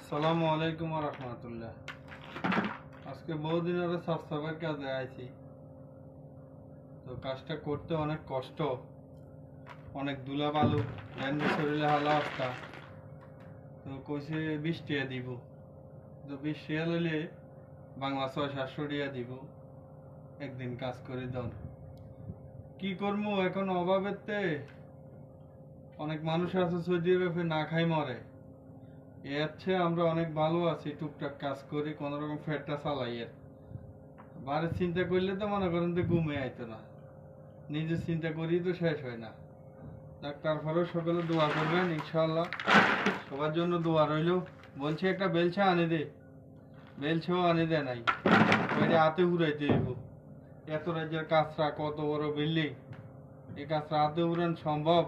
আসসালামু আলাইকুম রহমতুল্লাহ। আজকে বহুদিন ধরে সাফ সাফাইয়ের কাজে আইছি। তো কাজটা করতে অনেক কষ্ট, অনেক দুলা বালু, এমনি শরীরে হালা অবস্থা। তো কইছে 20 টাকা দিব। তো 20 টাকা লইলে বাংলা 600-700 টাকা দিব, একদিন কাজ করে দন। কি করবো এখন অভাবেতে? অনেক মানুষ আছে সৌদি আরবে না খাই মরে। এর চেয়ে আমরা অনেক ভালো আছি, টুকটাক কাজ করি, কোন রকম ফেরটা চালাই। এর বাড়ির চিন্তা করলে তো মনে করেন যে ঘুমে আইতো না, নিজের চিন্তা করি তো শেষ হয় না। তারপরেও সকলে দোয়া করবেন ইনশাআল্লাহ, সবার জন্য দোয়া রইল। বলছে একটা বেলছা আনে দে, বেলছেও আনে দেয় নাই, ওইটা হাতে উড়াইতে হইব। এত রাজ্যের কাজরা, কত বড় বিল্ডিং, এই কাজরা হাতে উড়ান সম্ভব?